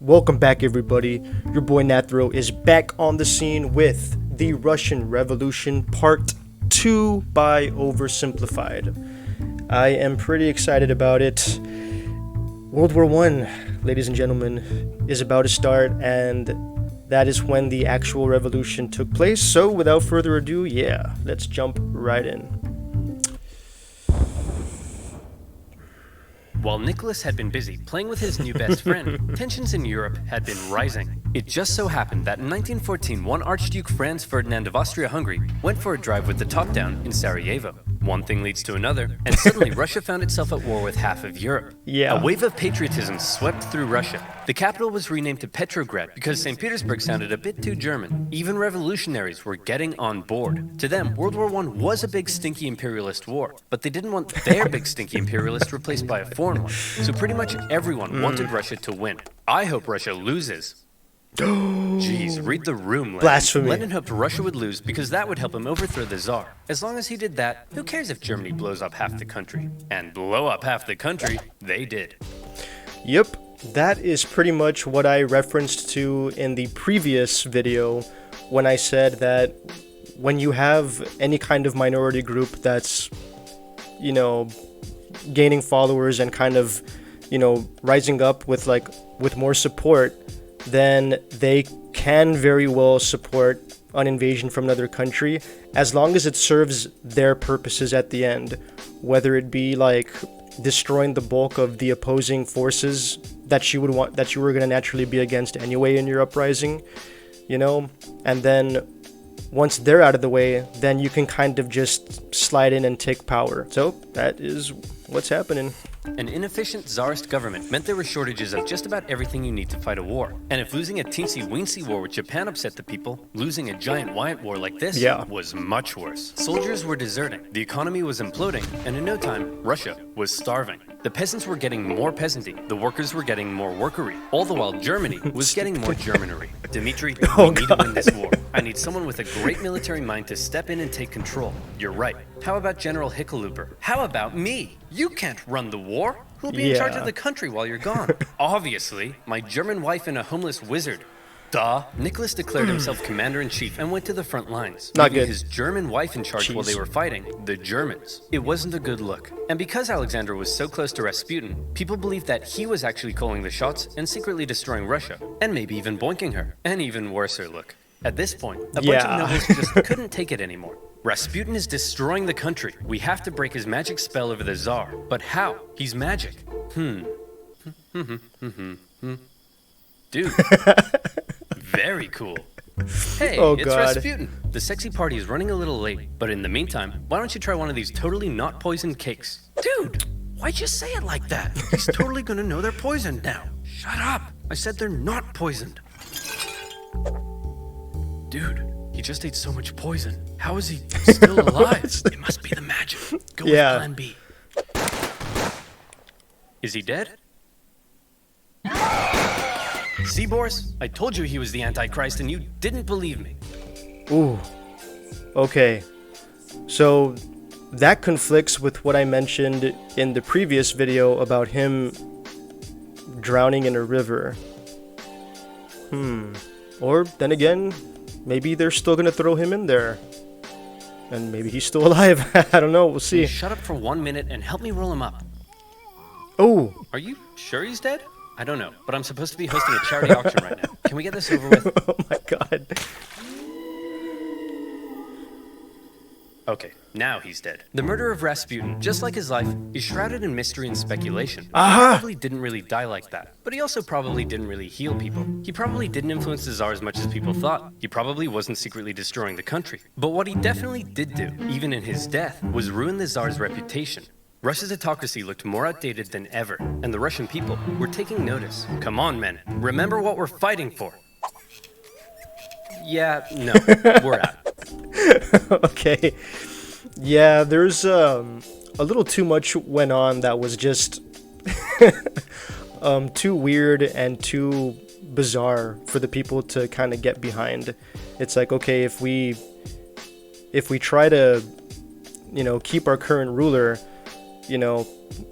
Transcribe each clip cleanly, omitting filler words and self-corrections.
Welcome back, everybody. Your boy Nathurow is back on the scene with the Russian Revolution Part 2 by Oversimplified. I am pretty excited about it. World War I, ladies and gentlemen, is about to start, and that is when the actual revolution took place. So without further ado, let's jump right in. While Nicholas had been busy playing with his new best friend, tensions in Europe had been rising. It just so happened that in 1914, one Archduke Franz Ferdinand of Austria-Hungary went for a drive with the top down in Sarajevo. One thing leads to another, and suddenly Russia found itself at war with half of Europe. A wave of patriotism swept through Russia. The capital was renamed to Petrograd because St. Petersburg sounded a bit too German. Even revolutionaries were getting on board. To them, World War I was a big stinky imperialist war, but they didn't want their big stinky imperialist replaced by a foreign one. So pretty much everyone wanted Russia to win. I hope Russia loses. Jeez, read the room, Lenin. Blasphemy. Lenin hoped Russia would lose because that would help him overthrow the Tsar. As long as he did that, who cares if Germany blows up half the country? And blow up half the country, they did. Yep, that is pretty much what I referenced to in the previous video when I said that when you have any kind of minority group that's, gaining followers and kind of, rising up with more support, then they can very well support an invasion from another country as long as it serves their purposes at the end, whether it be like destroying the bulk of the opposing forces that you were going to naturally be against anyway in your uprising, and then once they're out of the way, then you can kind of just slide in and take power. So that is what's happening. An inefficient Tsarist government meant there were shortages of just about everything you need to fight a war. And if losing a teensy-weensy war with Japan upset the people, losing a giant Wyatt war like this was much worse. Soldiers were deserting, the economy was imploding, and in no time, Russia was starving. The peasants were getting more peasanty, the workers were getting more workery, all the while Germany was getting more Germanery. Dmitri, we need to win this war. I need someone with a great military mind to step in and take control. You're right. How about General Hickenlooper? How about me? You can't run the war. Who'll be in charge of the country while you're gone? Obviously, my German wife and a homeless wizard. Duh. Nicholas declared himself commander-in-chief and went to the front lines, leaving his German wife in charge while they were fighting the Germans. It wasn't a good look. And because Alexander was so close to Rasputin, people believed that he was actually calling the shots and secretly destroying Russia, and maybe even boinking her. An even worser look. At this point, a bunch of nobles just couldn't take it anymore. Rasputin is destroying the country. We have to break his magic spell over the Tsar. But how? He's magic. Dude. Very cool. Hey, it's Rasputin. The sexy party is running a little late, but in the meantime, why don't you try one of these totally not poisoned cakes? Dude, why'd you say it like that? He's totally gonna know they're poisoned now. Shut up. I said they're not poisoned. Dude, he just ate so much poison. How is he still alive? It must be the magic. Go with plan B. Is he dead? See, Boris? I told you he was the Antichrist and you didn't believe me. Ooh. Okay. So that conflicts with what I mentioned in the previous video about him drowning in a river. Or then again, maybe they're still gonna throw him in there. And maybe he's still alive. I don't know, we'll see. Shut up for 1 minute and help me roll him up. Oh. Are you sure he's dead? I don't know, but I'm supposed to be hosting a charity auction right now. Can we get this over with? Oh my god. Okay, now he's dead. The murder of Rasputin, just like his life, is shrouded in mystery and speculation. He probably didn't really die like that, but he also probably didn't really heal people. He probably didn't influence the Tsar as much as people thought. He probably wasn't secretly destroying the country. But what he definitely did do, even in his death, was ruin the Tsar's reputation. Russia's autocracy looked more outdated than ever, and the Russian people were taking notice. Come on, men. Remember what we're fighting for. Yeah, no, we're out. Okay. Yeah, there's a little too much went on that was just too weird and too bizarre for the people to kind of get behind. It's like, okay, if we try to, keep our current ruler,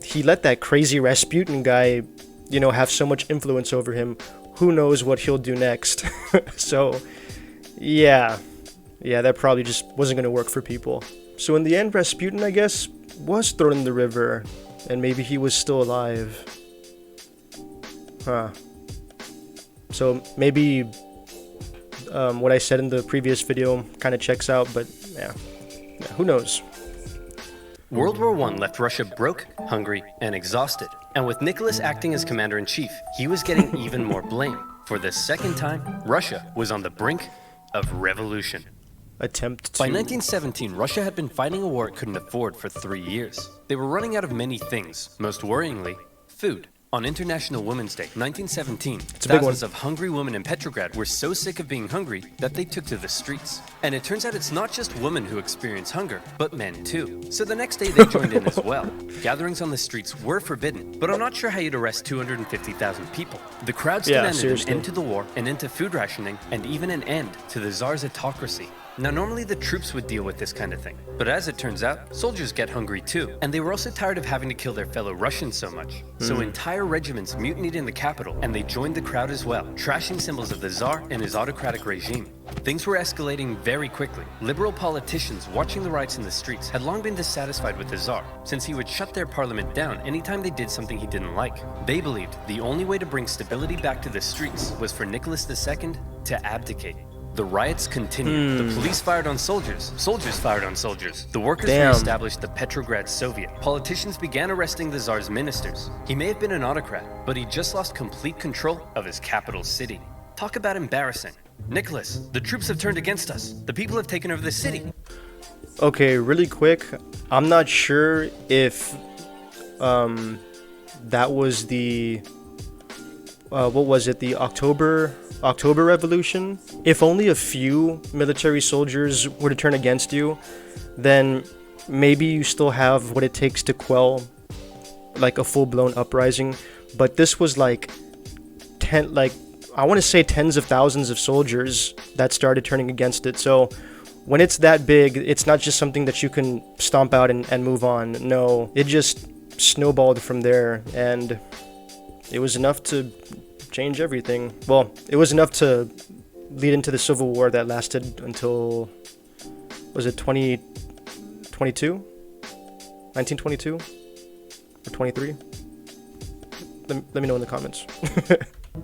he let that crazy Rasputin guy, have so much influence over him. who knows what he'll do next. So, yeah, that probably just wasn't going to work for people. So in the end, Rasputin, I guess, was thrown in the river, and maybe he was still alive. Huh. So maybe what I said in the previous video kind of checks out, but yeah, who knows? World War I left Russia broke, hungry, and exhausted. And with Nicholas acting as commander-in-chief, he was getting even more blame. For the second time, Russia was on the brink of revolution. By 1917, Russia had been fighting a war it couldn't afford for 3 years. They were running out of many things, most worryingly, food. On International Women's Day, 1917, thousands of hungry women in Petrograd were so sick of being hungry that they took to the streets. And it turns out it's not just women who experience hunger, but men too. So the next day they joined in as well. Gatherings on the streets were forbidden, but I'm not sure how you'd arrest 250,000 people. The crowds demanded an end to the war, an end to food rationing, and even an end to the Tsar's autocracy. Now, normally the troops would deal with this kind of thing, but as it turns out, soldiers get hungry too, and they were also tired of having to kill their fellow Russians so much. So entire regiments mutinied in the capital, and they joined the crowd as well, trashing symbols of the Tsar and his autocratic regime. Things were escalating very quickly. Liberal politicians watching the riots in the streets had long been dissatisfied with the Tsar, since he would shut their parliament down anytime they did something he didn't like. They believed the only way to bring stability back to the streets was for Nicholas II to abdicate. The riots continued. The police fired on soldiers. Soldiers fired on soldiers. The workers re-established the Petrograd Soviet. Politicians began arresting the Tsar's ministers. He may have been an autocrat, but he just lost complete control of his capital city. Talk about embarrassing. Nicholas, the troops have turned against us. The people have taken over the city. Okay, really quick. I'm not sure if that was the what was it? The October Revolution. If only a few military soldiers were to turn against you, then maybe you still have what it takes to quell like a full-blown uprising. But this was like I want to say tens of thousands of soldiers that started turning against it. So when it's that big, it's not just something that you can stomp out and move on. No, it just snowballed from there, and it was enough to change everything. Well, it was enough to lead into the Civil War that lasted until, was it 2022? 1922? Or 23? Let me know in the comments.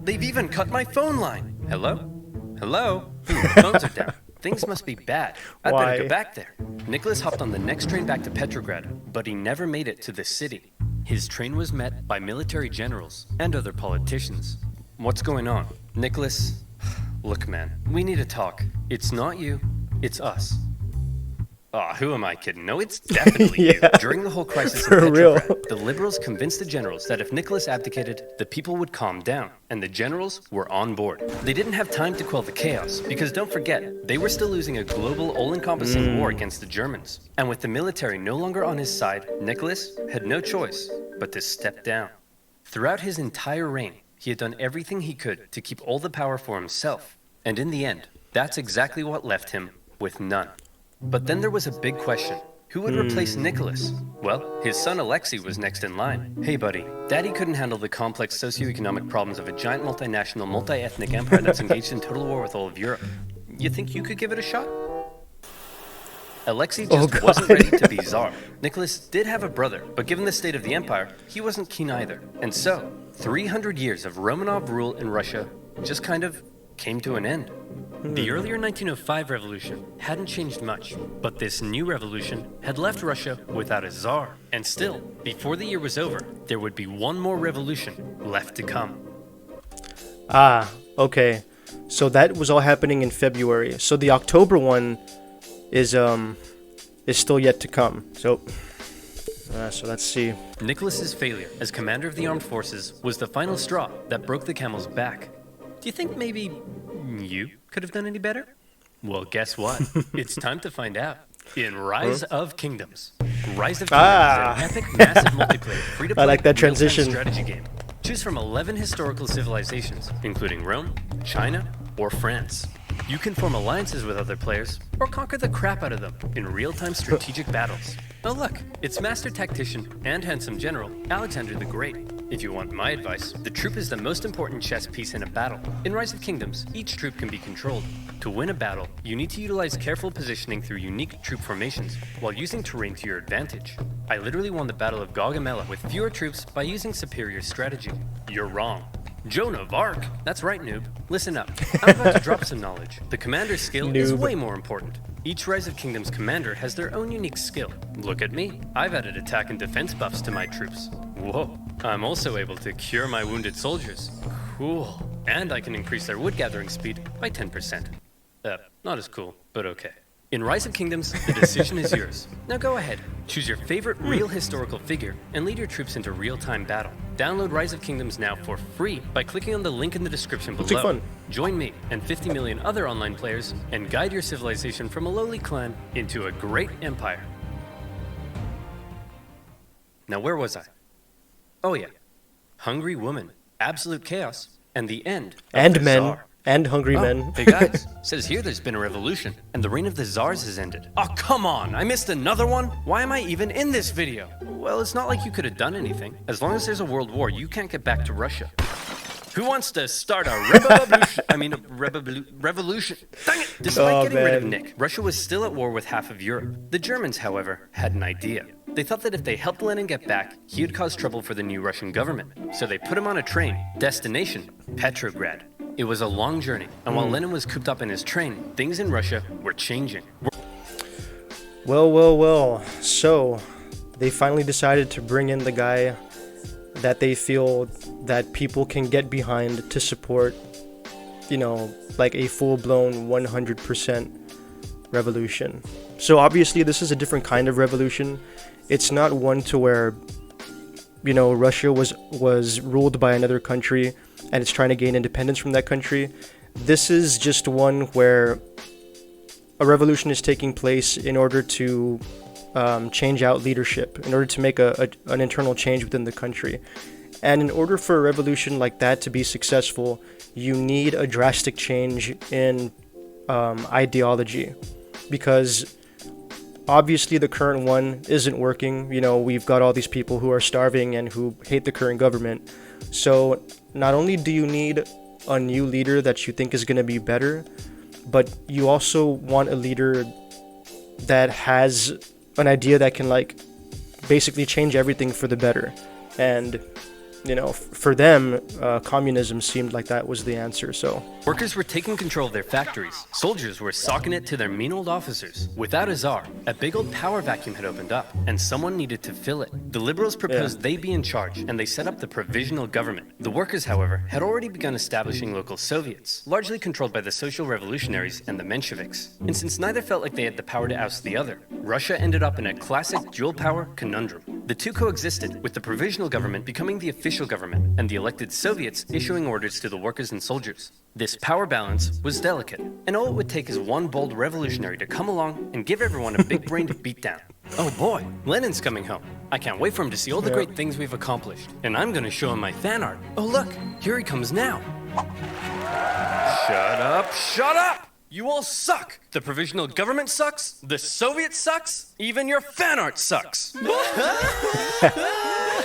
They've even cut my phone line. Hello? Hello? Phones are down. Things must be bad. I'd better go back there. Nicholas hopped on the next train back to Petrograd, but he never made it to the city. His train was met by military generals and other politicians. What's going on? Nicholas, look man, we need to talk. It's not you, it's us. Who am I kidding? No, it's definitely you. During the whole crisis in Petrograd, the liberals convinced the generals that if Nicholas abdicated, the people would calm down, and the generals were on board. They didn't have time to quell the chaos, because don't forget, they were still losing a global, all-encompassing war against the Germans. And with the military no longer on his side, Nicholas had no choice but to step down. Throughout his entire reign, he had done everything he could to keep all the power for himself. And in the end, that's exactly what left him with none. But then there was a big question. Who would replace Nicholas? Well, his son Alexei was next in line. Hey buddy, Daddy couldn't handle the complex socioeconomic problems of a giant multinational, multi-ethnic empire that's engaged in total war with all of Europe. You think you could give it a shot? Alexei just wasn't ready to be Tsar. Nicholas did have a brother, but given the state of the empire, he wasn't keen either. And so, 300 years of Romanov rule in Russia just kind of came to an end. The earlier 1905 revolution hadn't changed much, but this new revolution had left Russia without a Tsar. And still, before the year was over, there would be one more revolution left to come. Okay. So that was all happening in February. So the October one is still yet to come. So let's see. Nicholas's failure as commander of the armed forces was the final straw that broke the camel's back. Do you think maybe you could have done any better? Well, guess what? It's time to find out. In Rise of Kingdoms. Rise of Kingdoms is an epic, massive multiplayer, free-to-play, I like that transition. strategy game. Choose from 11 historical civilizations, including Rome, China, or France. You can form alliances with other players, or conquer the crap out of them in real-time strategic battles. Oh look, it's Master Tactician and Handsome General Alexander the Great. If you want my advice, the troop is the most important chess piece in a battle. In Rise of Kingdoms, each troop can be controlled. To win a battle, you need to utilize careful positioning through unique troop formations, while using terrain to your advantage. I literally won the Battle of Gaugamela with fewer troops by using superior strategy. You're wrong. Joan of Arc? That's right, noob. Listen up. I'm about to drop some knowledge. The commander's skill is way more important. Each Rise of Kingdoms commander has their own unique skill. Look at me. I've added attack and defense buffs to my troops. Whoa. I'm also able to cure my wounded soldiers. Cool. And I can increase their wood gathering speed by 10%. Not as cool, but okay. In Rise of Kingdoms, the decision is yours. Now go ahead, choose your favorite real historical figure and lead your troops into real-time battle. Download Rise of Kingdoms now for free by clicking on the link in the description below. Fun. Join me and 50 million other online players and guide your civilization from a lowly clan into a great empire. Now where was I? Oh yeah. Hungry woman, absolute chaos, and the end of And the men. Tsar. And hungry men. Hey guys, says here there's been a revolution, and the reign of the Tsars has ended. Oh, come on, I missed another one? Why am I even in this video? Well, it's not like you could have done anything. As long as there's a world war, you can't get back to Russia. Who wants to start a revolution? Dang it! Despite getting rid of Nick, Russia was still at war with half of Europe. The Germans, however, had an idea. They thought that if they helped Lenin get back, he would cause trouble for the new Russian government. So they put him on a train, destination, Petrograd. It was a long journey, and while Lenin was cooped up in his train, things in Russia were changing. Well. So, they finally decided to bring in the guy that they feel that people can get behind to support, like a full-blown 100% revolution. So obviously this is a different kind of revolution. It's not one to where, Russia was ruled by another country and it's trying to gain independence from that country. This is just one where a revolution is taking place in order to change out leadership, in order to make an internal change within the country. And in order for a revolution like that to be successful, you need a drastic change in ideology, because obviously the current one isn't working. We've got all these people who are starving and who hate the current government. So not only do you need a new leader that you think is going to be better, but you also want a leader that has an idea that can basically change everything for the better. And for them, communism seemed like that was the answer. So workers were taking control of their factories. Soldiers were socking it to their mean old officers. Without a czar, a big old power vacuum had opened up, and someone needed to fill it. The liberals proposed they be in charge, and they set up the provisional government. The workers, however, had already begun establishing local Soviets, largely controlled by the social revolutionaries and the Mensheviks. And since neither felt like they had the power to oust the other, Russia ended up in a classic dual power conundrum. The two coexisted, with the provisional government becoming the official government, and the elected Soviets issuing orders to the workers and soldiers. This power balance was delicate, and all it would take is one bold revolutionary to come along and give everyone a big-brained beatdown. Oh boy, Lenin's coming home. I can't wait for him to see all the great things we've accomplished, and I'm gonna show him my fan art. Oh look, here he comes now. Shut up! You all suck! The provisional government sucks, the Soviet sucks, even your fan art sucks! Why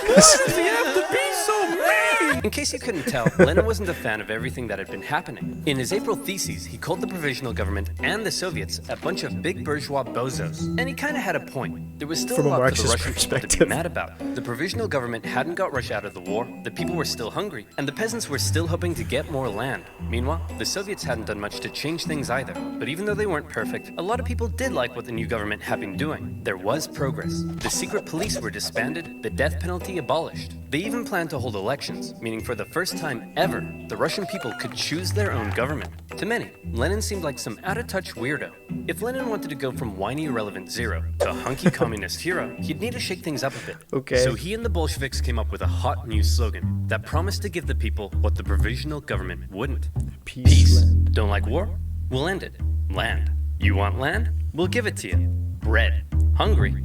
does he have to be so mean? In case you couldn't tell, Lenin wasn't a fan of everything that had been happening. In his April theses, he called the provisional government and the Soviets a bunch of big bourgeois bozos. And he kinda had a point. There was still a lot for the Russian people to be mad about. The provisional government hadn't got Russia out of the war, the people were still hungry, and the peasants were still hoping to get more land. Meanwhile, the Soviets hadn't done much to change things either. But even though they weren't perfect, a lot of people did like what the new government had been doing. There was progress. The secret police were disbanded, the death penalty abolished. They even planned to hold elections, meaning for the first time ever, the Russian people could choose their own government. To many, Lenin seemed like some out-of-touch weirdo. If Lenin wanted to go from whiny irrelevant zero to hunky communist hero, he'd need to shake things up a bit. Okay. So he and the Bolsheviks came up with a hot new slogan that promised to give the people what the provisional government wouldn't. Peace. Don't like war? We'll end it. Land. You want land? We'll give it to you. Bread. Hungry?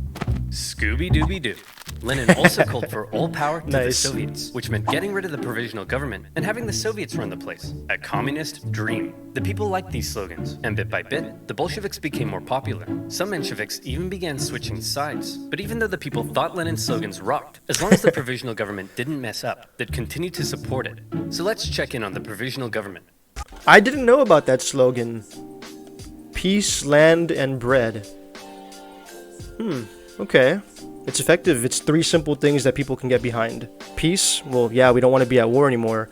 Scooby-Dooby-Doo. Lenin also called for all power to the Nice. Soviets, which meant getting rid of the provisional government and having the Soviets run the place. A communist dream. The people liked these slogans, and bit by bit, the Bolsheviks became more popular. Some Mensheviks even began switching sides. But even though the people thought Lenin's slogans rocked, as long as the provisional government didn't mess up, they'd continue to support it. So let's check in on the provisional government. I didn't know about that slogan. Peace, land, and bread. Okay. It's effective. It's 3 simple things that people can get behind. Peace, well, yeah, we don't want to be at war anymore.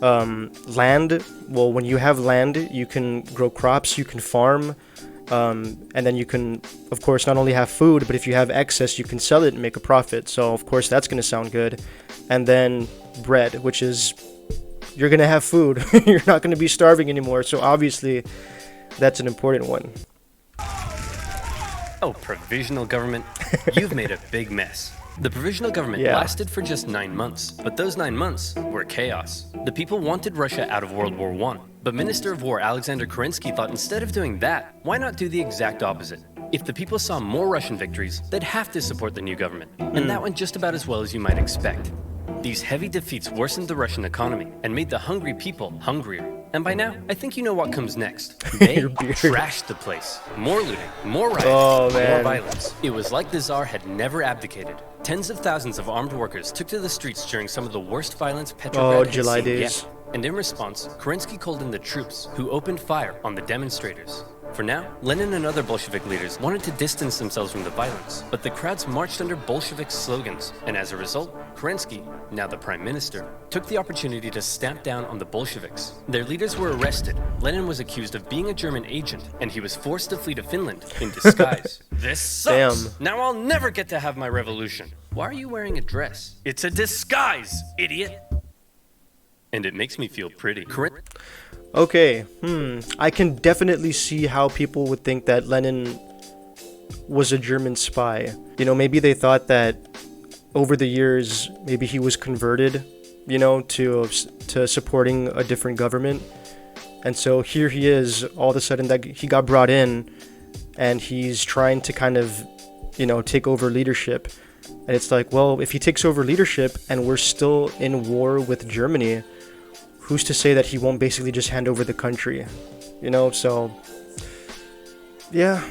Land, well, when you have land, you can grow crops, you can farm, and then you can, of course, not only have food, but if you have excess, you can sell it and make a profit. So, of course, that's going to sound good. And then bread, which is, you're going to have food. You're not going to be starving anymore. So, obviously, that's an important one. Oh, provisional government, you've made a big mess. The provisional government lasted for just 9 months, but those 9 months were chaos. The people wanted Russia out of World War I, but Minister of War Alexander Kerensky thought instead of doing that, why not do the exact opposite? If the people saw more Russian victories, they'd have to support the new government, and that went just about as well as you might expect. These heavy defeats worsened the Russian economy and made the hungry people hungrier. And by now, I think you know what comes next. They trashed the place. More looting, more rioting, more violence. It was like the Tsar had never abdicated. Tens of thousands of armed workers took to the streets during some of the worst violence Petrograd had seen yet. And in response, Kerensky called in the troops, who opened fire on the demonstrators. For now, Lenin and other Bolshevik leaders wanted to distance themselves from the violence, but the crowds marched under Bolshevik slogans, and as a result, Kerensky, now the prime minister, took the opportunity to stamp down on the Bolsheviks. Their leaders were arrested. Lenin was accused of being a German agent, and he was forced to flee to Finland in disguise. This sucks! Damn. Now I'll never get to have my revolution. Why are you wearing a dress? It's a disguise, idiot! And it makes me feel pretty. Okay, I can definitely see how people would think that Lenin was a German spy. You know, maybe they thought that over the years, maybe he was converted, you know, to supporting a different government. And so here he is, all of a sudden that he got brought in, and he's trying to kind of, you know, take over leadership. And it's like, well, if he takes over leadership and we're still in war with Germany, who's to say that he won't basically just hand over the country, you know? So, yeah,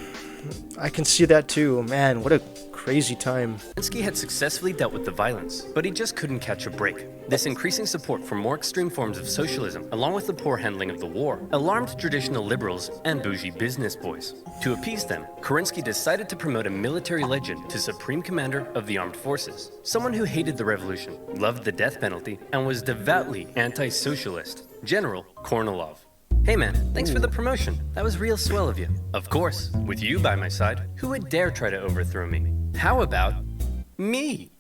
I can see that too. Man, what a crazy time. Kerensky had successfully dealt with the violence, but he just couldn't catch a break. This increasing support for more extreme forms of socialism, along with the poor handling of the war, alarmed traditional liberals and bougie business boys. To appease them, Kerensky decided to promote a military legend to Supreme Commander of the Armed Forces, someone who hated the revolution, loved the death penalty, and was devoutly anti-socialist, General Kornilov. Hey man, thanks for the promotion. That was real swell of you. Of course, with you by my side, who would dare try to overthrow me? How about me?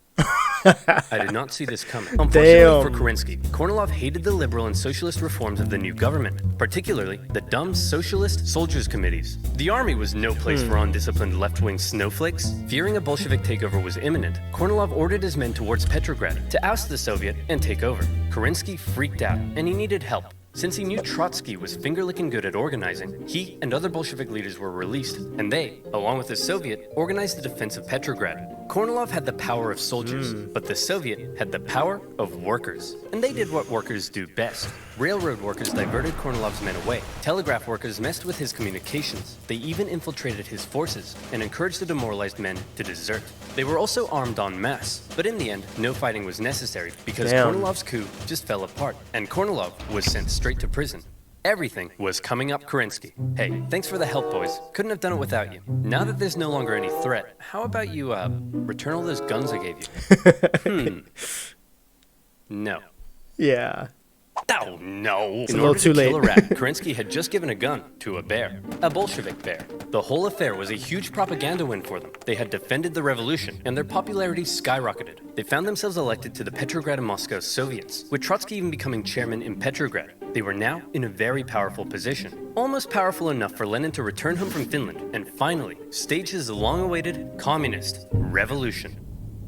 I did not see this coming. Unfortunately for Kerensky, Kornilov hated the liberal and socialist reforms of the new government, particularly the dumb socialist soldiers' committees. The army was no place for undisciplined left-wing snowflakes. Fearing a Bolshevik takeover was imminent, Kornilov ordered his men towards Petrograd to oust the Soviet and take over. Kerensky freaked out, and he needed help. Since he knew Trotsky was finger-licking good at organizing, he and other Bolshevik leaders were released, and they, along with the Soviet, organized the defense of Petrograd. Kornilov had the power of soldiers, but the Soviet had the power of workers. And they did what workers do best. Railroad workers diverted Kornilov's men away. Telegraph workers messed with his communications. They even infiltrated his forces and encouraged the demoralized men to desert. They were also armed en masse, but in the end, no fighting was necessary because Kornilov's coup just fell apart, and Kornilov was sent straight to prison. Everything was coming up Kerensky. Hey, thanks for the help, boys. Couldn't have done it without you. Now that there's no longer any threat, how about you, return all those guns I gave you? No. Yeah. Oh, no. It's a little too late. In order to kill a rat, Kerensky had just given a gun to a bear. A Bolshevik bear. The whole affair was a huge propaganda win for them. They had defended the revolution, and their popularity skyrocketed. They found themselves elected to the Petrograd and Moscow Soviets, with Trotsky even becoming chairman in Petrograd. They were now in a very powerful position. Almost powerful enough for Lenin to return home from Finland and finally stage his long-awaited communist revolution.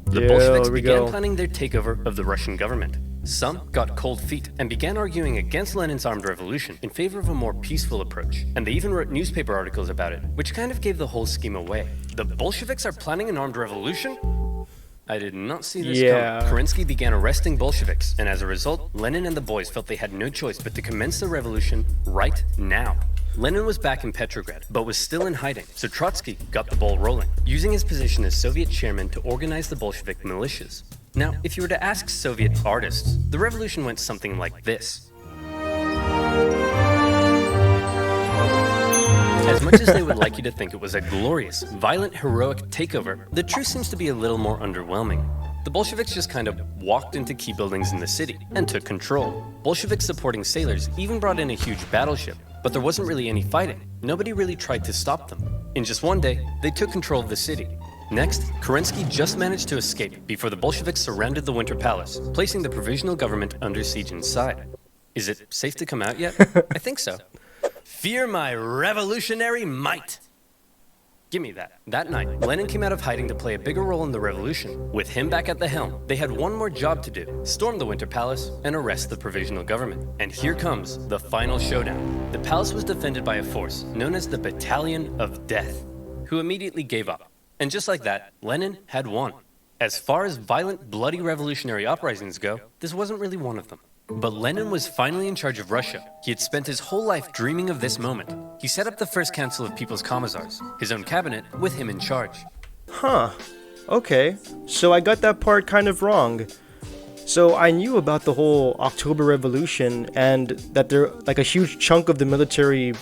The Bolsheviks began planning their takeover of the Russian government. Some got cold feet and began arguing against Lenin's armed revolution in favor of a more peaceful approach. And they even wrote newspaper articles about it, which kind of gave the whole scheme away. The Bolsheviks are planning an armed revolution? I did not see this coming. Kerensky began arresting Bolsheviks, and as a result, Lenin and the boys felt they had no choice but to commence the revolution right now. Lenin was back in Petrograd, but was still in hiding, so Trotsky got the ball rolling, using his position as Soviet chairman to organize the Bolshevik militias. Now, if you were to ask Soviet artists, the revolution went something like this. As much as they would like you to think it was a glorious, violent, heroic takeover, the truth seems to be a little more underwhelming. The Bolsheviks just kind of walked into key buildings in the city and took control. Bolshevik supporting sailors even brought in a huge battleship, but there wasn't really any fighting. Nobody really tried to stop them. In just one day, they took control of the city. Next, Kerensky just managed to escape before the Bolsheviks surrounded the Winter Palace, placing the provisional government under siege inside. Is it safe to come out yet? I think so. Fear my revolutionary might. Give me that. That night, Lenin came out of hiding to play a bigger role in the revolution. With him back at the helm, they had one more job to do: storm the Winter Palace and arrest the provisional government. And here comes the final showdown. The palace was defended by a force known as the Battalion of Death, who immediately gave up. And just like that, Lenin had won. As far as violent, bloody revolutionary uprisings go, this wasn't really one of them. But Lenin was finally in charge of Russia. He had spent his whole life dreaming of this moment. He set up the first Council of People's Commissars, his own cabinet, with him in charge. Huh. Okay. So I got that part kind of wrong. So I knew about the whole October Revolution and that there, like, a huge chunk of the military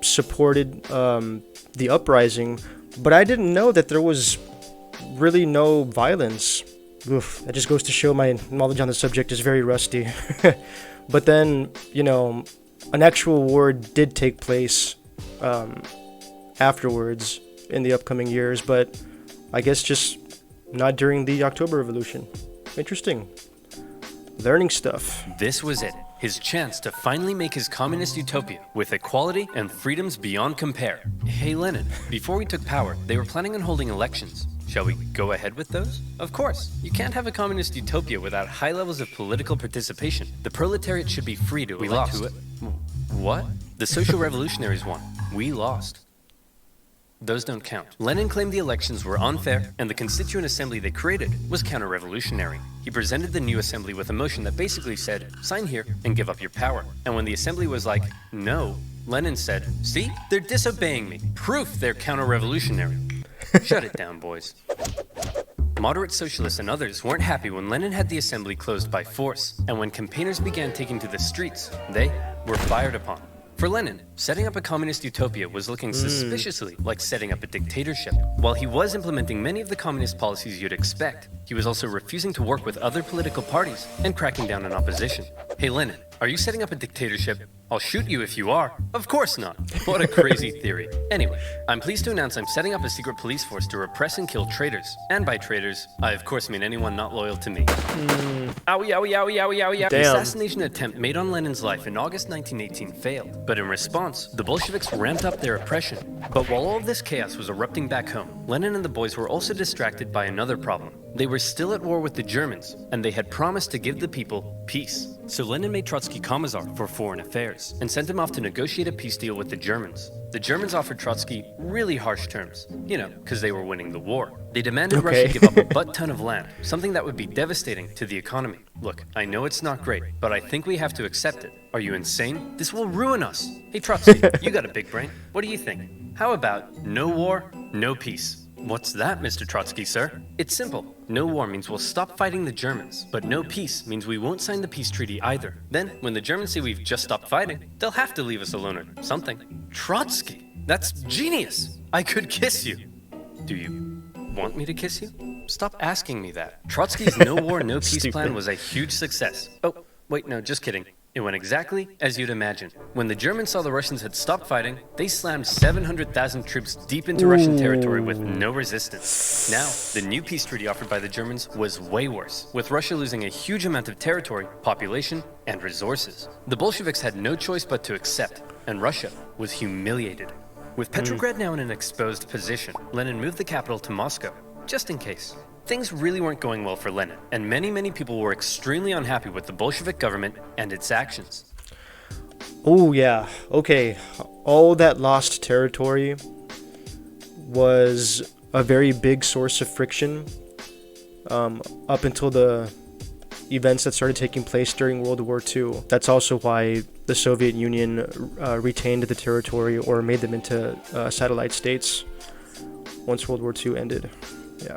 supported the uprising, but I didn't know that there was really no violence. Oof, that just goes to show my knowledge on the subject is very rusty. But then, an actual war did take place afterwards in the upcoming years, but I guess just not during the October Revolution. Interesting. Learning stuff. This was it. His chance to finally make his communist utopia with equality and freedoms beyond compare. Hey Lenin, before we took power, they were planning on holding elections. Shall we go ahead with those? Of course. You can't have a communist utopia without high levels of political participation. The proletariat should be free to elect who it. What? The social revolutionaries won. We lost. Those don't count. Lenin claimed the elections were unfair, and the Constituent Assembly they created was counter-revolutionary. He presented the new assembly with a motion that basically said, sign here and give up your power. And when the assembly was like, no, Lenin said, see, they're disobeying me. Proof they're counter-revolutionary. Shut it down, boys. Moderate socialists and others weren't happy when Lenin had the assembly closed by force, and when campaigners began taking to the streets, they were fired upon. For Lenin, setting up a communist utopia was looking suspiciously like setting up a dictatorship. While he was implementing many of the communist policies you'd expect, he was also refusing to work with other political parties and cracking down on opposition. Hey Lenin, are you setting up a dictatorship? I'll shoot you if you are. Of course not. What a crazy theory. Anyway, I'm pleased to announce I'm setting up a secret police force to repress and kill traitors. And by traitors, I of course mean anyone not loyal to me. Owie, owie, owie, owie, owie. The assassination attempt made on Lenin's life in August 1918 failed. But in response, the Bolsheviks ramped up their oppression. But while all of this chaos was erupting back home, Lenin and the boys were also distracted by another problem. They were still at war with the Germans, and they had promised to give the people peace. So Lenin made Trotsky Commissar for Foreign Affairs and sent him off to negotiate a peace deal with the Germans. The Germans offered Trotsky really harsh terms, because they were winning the war. They demanded Russia give up a butt-ton of land, something that would be devastating to the economy. Look, I know it's not great, but I think we have to accept it. Are you insane? This will ruin us. Hey Trotsky, you got a big brain. What do you think? How about no war, no peace? What's that, Mr. Trotsky, sir? It's simple. No war means we'll stop fighting the Germans, but no peace means we won't sign the peace treaty either. Then, when the Germans say we've just stopped fighting, they'll have to leave us alone or something. Trotsky, that's genius! I could kiss you. Do you want me to kiss you? Stop asking me that. Trotsky's no war, no peace plan was a huge success. Oh, wait, no, just kidding. It went exactly as you'd imagine. When the Germans saw the Russians had stopped fighting, they slammed 700,000 troops deep into Russian territory with no resistance. Now, the new peace treaty offered by the Germans was way worse, with Russia losing a huge amount of territory, population, and resources. The Bolsheviks had no choice but to accept, and Russia was humiliated. With Petrograd now in an exposed position, Lenin moved the capital to Moscow, just in case. Things really weren't going well for Lenin, and many people were extremely unhappy with the Bolshevik government and its actions. Oh yeah, okay. All that lost territory was a very big source of friction up until the events that started taking place during World War II. That's also why the Soviet Union retained the territory or made them into satellite states once World War II ended. Yeah.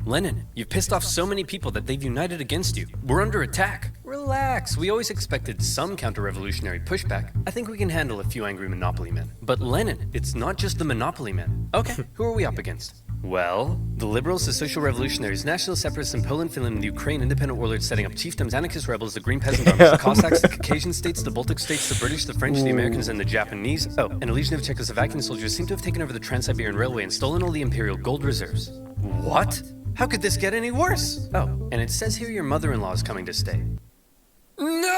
Lenin, you've pissed off so many people that they've united against you. We're under attack. Relax, we always expected some counter-revolutionary pushback. I think we can handle a few angry monopoly men. But Lenin, it's not just the monopoly men. Okay, who are we up against? Well, the liberals, the social revolutionaries, national separatists in Poland, Finland, and the Ukraine, independent warlords setting up chiefdoms, anarchist rebels, the Green Peasant Armies, the Cossacks, the Caucasian states, the Baltic states, the British, the French, the Americans, and the Japanese. Oh, and a legion of Czechoslovakian soldiers seem to have taken over the Trans-Siberian Railway and stolen all the imperial gold reserves. What? How could this get any worse? Oh, and it says here your mother-in-law is coming to stay. No!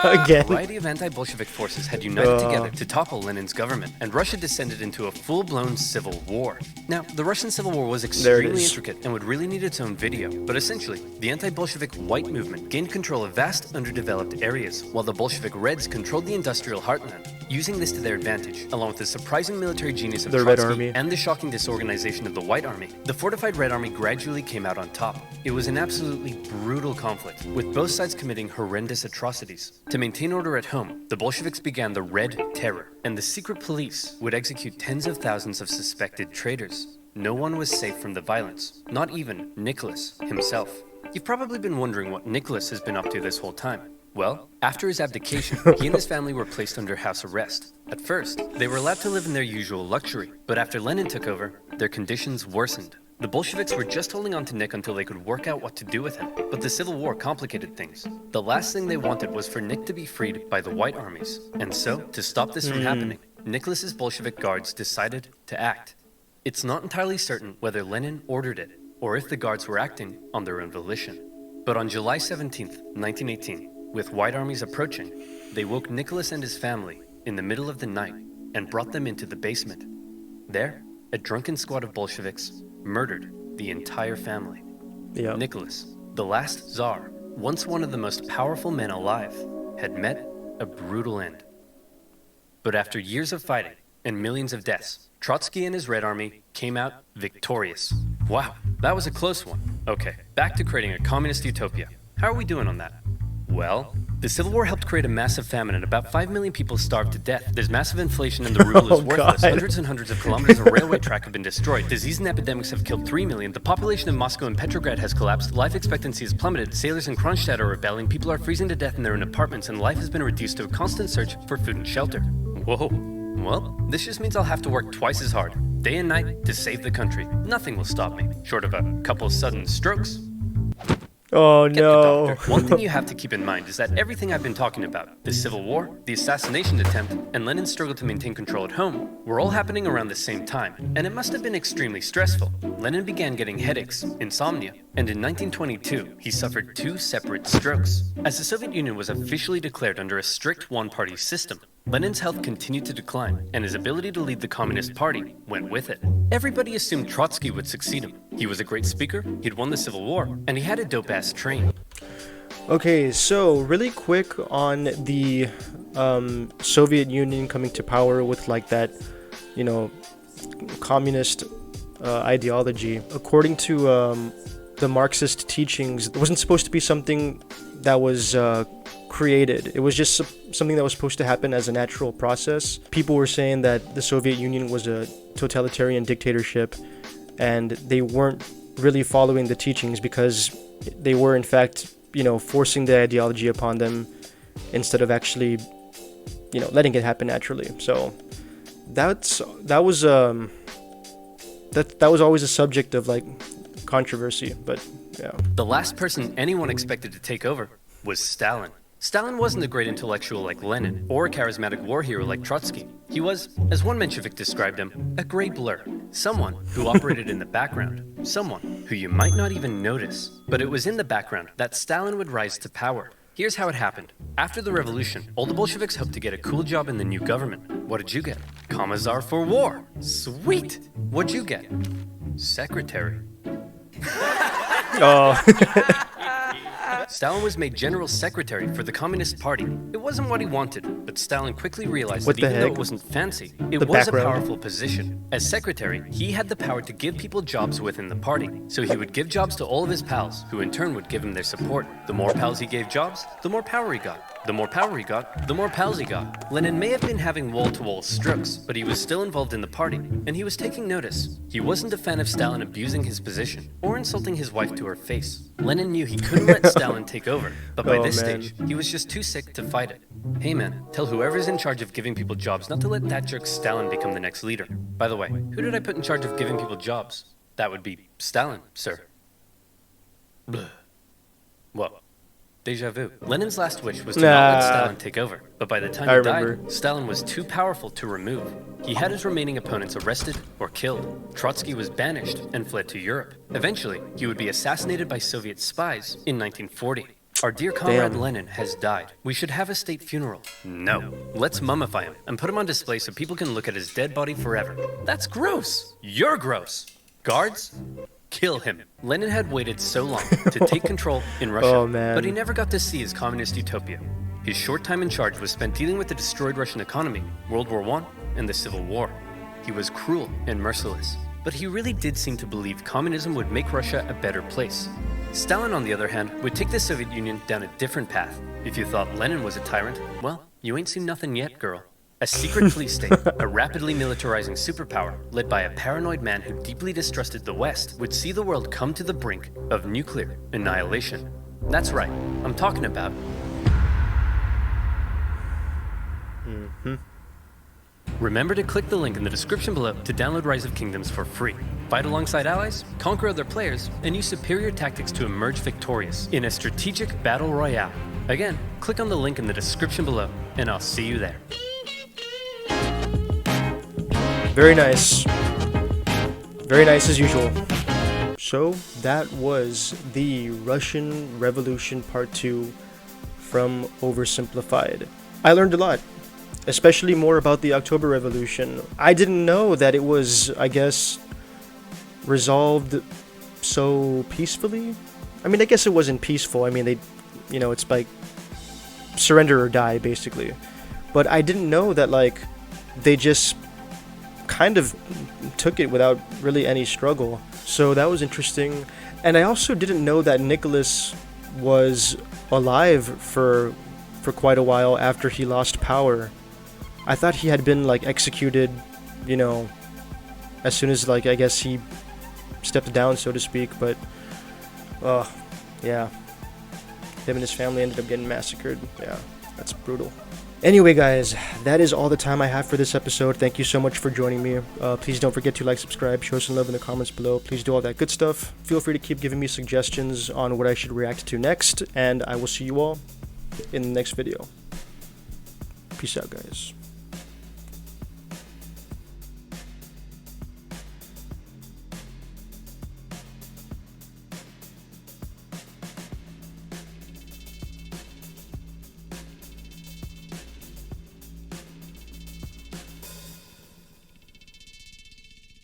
Again. A variety of anti-Bolshevik forces had united together to topple Lenin's government, and Russia descended into a full-blown civil war. Now, the Russian Civil War was extremely intricate and would really need its own video, but essentially, the anti-Bolshevik white movement gained control of vast, underdeveloped areas, while the Bolshevik Reds controlled the industrial heartland. Using this to their advantage, along with the surprising military genius of Trotsky and the shocking disorganization of the White Army, the fortified Red Army gradually came out on top. It was an absolutely brutal conflict, with both sides committing horrendous atrocities. To maintain order at home, the Bolsheviks began the Red Terror, and the secret police would execute tens of thousands of suspected traitors. No one was safe from the violence, not even Nicholas himself. You've probably been wondering what Nicholas has been up to this whole time. Well, after his abdication, he and his family were placed under house arrest. At first, they were allowed to live in their usual luxury, but after Lenin took over, their conditions worsened. The Bolsheviks were just holding on to Nick until they could work out what to do with him, but the Civil War complicated things. The last thing they wanted was for Nick to be freed by the White Armies, and so, to stop this from happening, Nicholas's Bolshevik guards decided to act. It's not entirely certain whether Lenin ordered it, or if the guards were acting on their own volition. But on July 17th, 1918, with White Armies approaching, they woke Nicholas and his family in the middle of the night and brought them into the basement. There, a drunken squad of Bolsheviks murdered the entire family. Yep. Nicholas, the last Tsar, once one of the most powerful men alive, had met a brutal end. But after years of fighting and millions of deaths, Trotsky and his Red Army came out victorious. Wow, that was a close one. Okay, back to creating a communist utopia. How are we doing on that? Well, the Civil War helped create a massive famine and about 5 million people starved to death. There's massive inflation and the ruble is worthless. Hundreds and hundreds of kilometers of railway track have been destroyed. Disease and epidemics have killed 3 million. The population of Moscow and Petrograd has collapsed. Life expectancy has plummeted. Sailors in Kronstadt are rebelling. People are freezing to death in their own apartments and life has been reduced to a constant search for food and shelter. Whoa. Well, this just means I'll have to work twice as hard, day and night, to save the country. Nothing will stop me, short of a couple sudden strokes. Oh no. One thing you have to keep in mind is that everything I've been talking about, the Civil War, the assassination attempt, and Lenin's struggle to maintain control at home, were all happening around the same time, and it must have been extremely stressful. Lenin began getting headaches, insomnia, and in 1922, he suffered 2 separate strokes. As the Soviet Union was officially declared under a strict one-party system, Lenin's health continued to decline, and his ability to lead the Communist Party went with it. Everybody assumed Trotsky would succeed him. He was a great speaker, he'd won the Civil War, and he had a dope-ass train. Okay, so really quick on the Soviet Union coming to power with like that, communist ideology. According to the Marxist teachings, it wasn't supposed to be something that was created. It was just something that was supposed to happen as a natural process. People were saying that the Soviet Union was a totalitarian dictatorship and they weren't really following the teachings because they were in fact, forcing the ideology upon them instead of actually, letting it happen naturally. So that was always a subject of like controversy, but yeah. The last person anyone expected to take over was Stalin. Stalin wasn't a great intellectual like Lenin, or a charismatic war hero like Trotsky. He was, as one Menshevik described him, a gray blur. Someone who operated in the background. Someone who you might not even notice. But it was in the background that Stalin would rise to power. Here's how it happened. After the revolution, all the Bolsheviks hoped to get a cool job in the new government. What did you get? Commissar for War. Sweet! What'd you get? Secretary. Oh. Stalin was made general secretary for the Communist Party. It wasn't what he wanted, but Stalin quickly realized that even though it wasn't fancy, it was a powerful position. As secretary, he had the power to give people jobs within the party. So he would give jobs to all of his pals, who in turn would give him their support. The more pals he gave jobs, the more power he got. The more power he got, the more pals he got. Lenin may have been having wall-to-wall strokes, but he was still involved in the party, and he was taking notice. He wasn't a fan of Stalin abusing his position, or insulting his wife to her face. Lenin knew he couldn't let Stalin take over, but by this stage, he was just too sick to fight it. Hey man, tell whoever's in charge of giving people jobs not to let that jerk Stalin become the next leader. By the way, who did I put in charge of giving people jobs? That would be Stalin, sir. Blah. Whoa. Deja vu. Lenin's last wish was to not let Stalin take over, but by the time he died, Stalin was too powerful to remove. He had his remaining opponents arrested or killed. Trotsky was banished and fled to Europe. Eventually, he would be assassinated by Soviet spies in 1940. Our dear comrade Lenin has died. We should have a state funeral. No. Let's mummify him and put him on display so people can look at his dead body forever. That's gross. You're gross. Guards? Kill him. Lenin had waited so long to take control in Russia, but he never got to see his communist utopia. His short time in charge was spent dealing with the destroyed Russian economy, World War I, and the Civil War. He was cruel and merciless, but he really did seem to believe communism would make Russia a better place. Stalin, on the other hand, would take the Soviet Union down a different path. If you thought Lenin was a tyrant, well, you ain't seen nothing yet, girl. A secret police state, a rapidly militarizing superpower, led by a paranoid man who deeply distrusted the West, would see the world come to the brink of nuclear annihilation. That's right, I'm talking about... Remember to click the link in the description below to download Rise of Kingdoms for free. Fight alongside allies, conquer other players, and use superior tactics to emerge victorious in a strategic battle royale. Again, click on the link in the description below, and I'll see you there. Very nice. Very nice as usual. So that was the Russian Revolution Part 2 from Oversimplified. I learned a lot, especially more about the October Revolution. I didn't know that it was, I guess, resolved so peacefully. I mean, I guess it wasn't peaceful. I mean, they, you know, it's like surrender or die, basically. But I didn't know that, like, they just kind of took it without really any struggle. So that was interesting. And I also didn't know that Nicholas was alive for quite a while after he lost power. I thought he had been, like, executed, you know, as soon as, like, I guess he stepped down, so to speak. But yeah, him and his family ended up getting massacred. Yeah, that's brutal. Anyway, guys, that is all the time I have for this episode. Thank you so much for joining me. Please don't forget to like, subscribe, show some love in the comments below. Please do all that good stuff. Feel free to keep giving me suggestions on what I should react to next, and I will see you all in the next video. Peace out, guys.